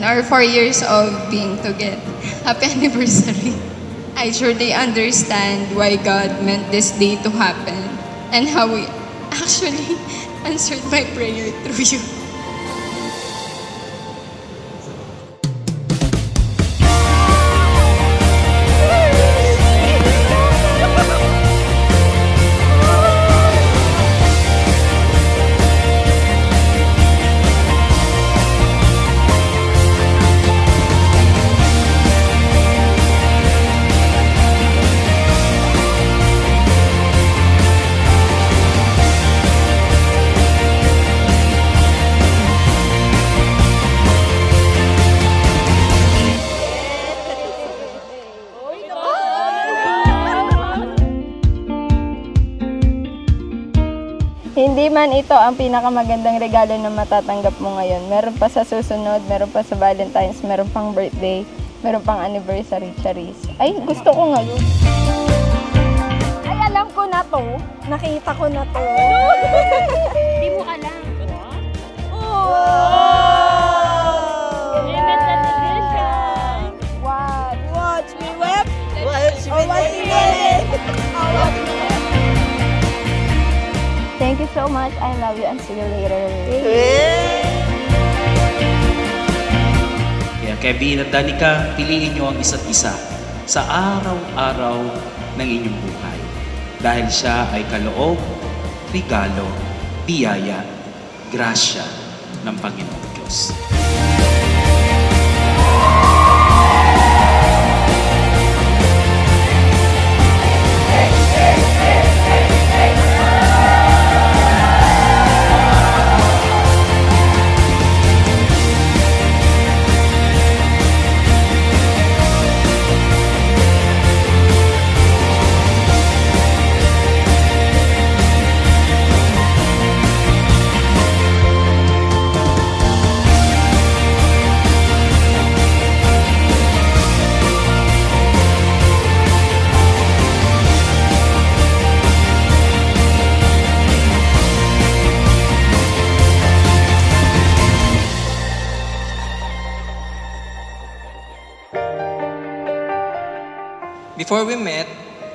our 4 years of being together. Happy anniversary. I truly understand why God meant this day to happen and how He actually answered my prayer through you. Hindi man ito ang pinakamagandang regalo na matatanggap mo ngayon. Meron pa sa susunod, meron pa sa Valentine's, meron pang birthday, meron pang anniversary, Charis. Ay, gusto ko ngayon. Ay, alam ko na to. Nakita ko na to. Hindi mo alam. Oh! Limited edition. What? Watch me whip. Watch me Watch me whip. Watch me whip. Thank you so much. I love you and see you later. Kaya Kevin at Danica, piliin niyo ang isa't isa sa araw-araw ng inyong buhay. Dahil siya ay kaloob, regalo, biyaya, grasya ng Panginoong Diyos. Before we met,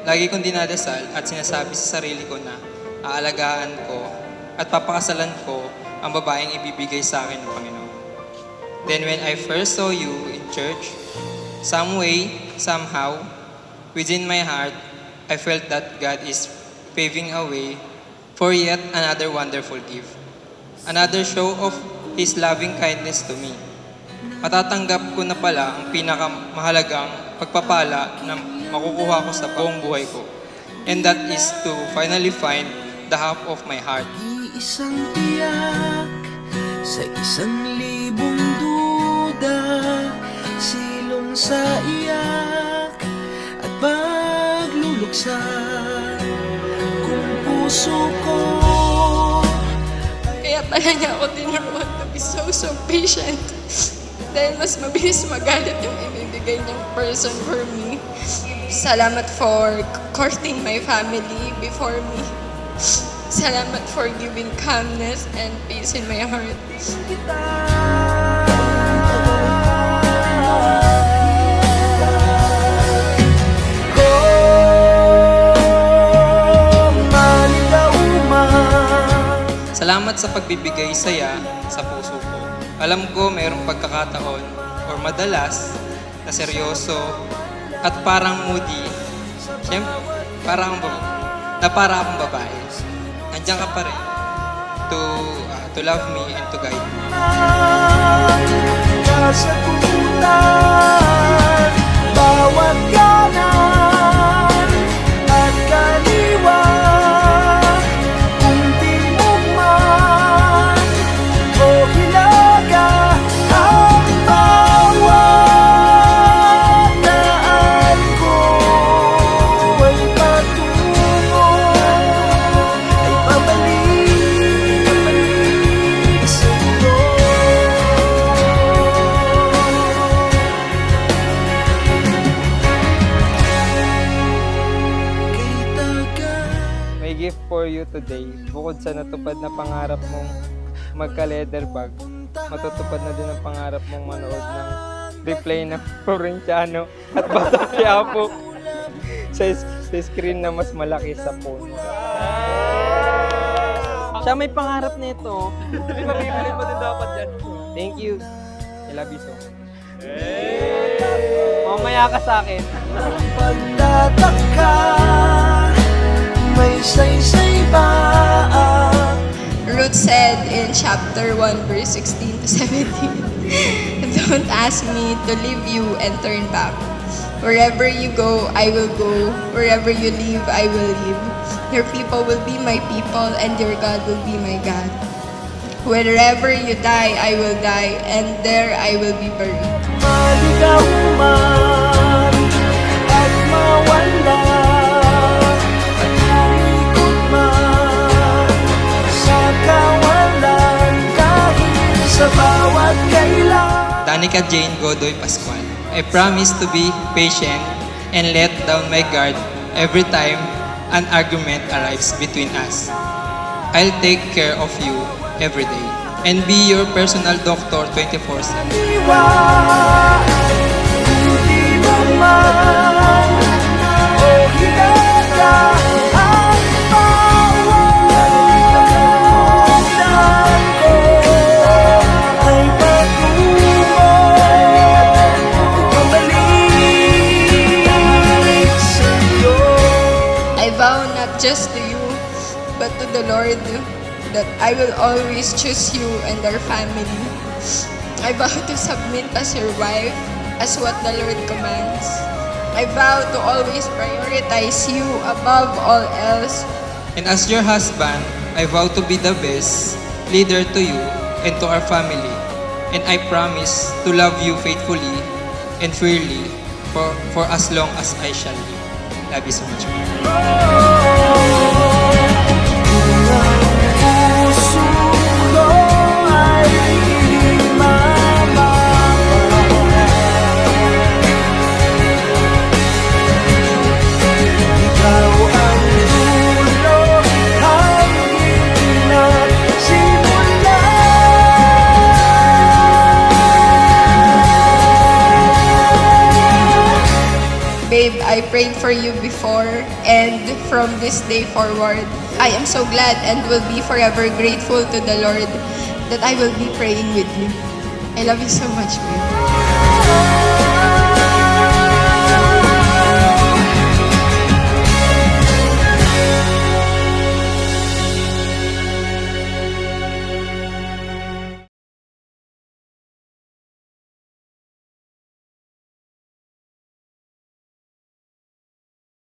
lagi kong dinadasal at sinasabi sa sarili ko na aalagaan ko at papakasalan ko ang babaeng ibibigay sa akin ng Panginoon. Then when I first saw you in church, some way, somehow, within my heart, I felt that God is paving a way for yet another wonderful gift. Another show of His loving kindness to me. Matatanggap ko na pala ang pinakamahalagang pagpapala na makukuha ko sa buong buhay ko. And that is to finally find the half of my heart. Isang tiyak sa 1,000 duda, silong sa iyak at pagluluksa kung puso ko. Kaya pala niya ako tinuruan to be so patient. Dahil mas mabilis magalit yung ibibigay niyang person for me. Salamat for courting my family before me. Salamat for giving calmness and peace in my heart. Salamat sa pagbibigay saya sa puso ko. Alam ko mayroong pagkakataon or madalas na seryoso at parang moody. Siyempre, para akong babae. Nandiyan ka pa rin to love me and to guide me. Bawat kanan at kaliwa, kung timog man o hilaga, ang bawat daan ko ay patungo, ay pabalik sa iyo. May gift for you today. Bukod sa natupad na pangarap mong magka-leather bag, matutupad na din ang pangarap mong manood ng replay ng Provinciano at Batang Quiapo sa screen na mas malaki sa phone. Siya may pangarap nito. Hindi mabibilit mo din dapat yan. Thank you. I love you so much. Mamaya ka sa akin. Pagtataka, may saysay ba ang Ruth said in chapter 1, verse 16 to 17, "Don't ask me to leave you and turn back. Wherever you go, I will go. Wherever you live, I will live. Your people will be my people, and your God will be my God. Wherever you die, I will die, and there I will be buried." maligaw man at mawala at umikot man sa kawalan dahil sa bawat kailan. Danica Jane Godoy Pascual. I promise to be patient and let down my guard every time an argument arrives between us. I'll take care of you every day and be your personal doctor 24/7. Iwa ay hindi mo man o hinanda ang pawalan ko ay patungo pabalik sa'yo. I vow not just to you, but to the Lord, that I will always choose you and our family. I vow to submit as your wife, as what the Lord commands. I vow to always prioritize you above all else. And as your husband, I vow to be the best leader to you and to our family. And I promise to love you faithfully and freely for as long as I shall live. Love you so much, Mom. Puso ko ay ikaw ang dulo hanggang nagsimula. Babe, I prayed for you before, and from this day forward, I am so glad and will be forever grateful to the Lord that I will be praying with you. I love you so much, babe.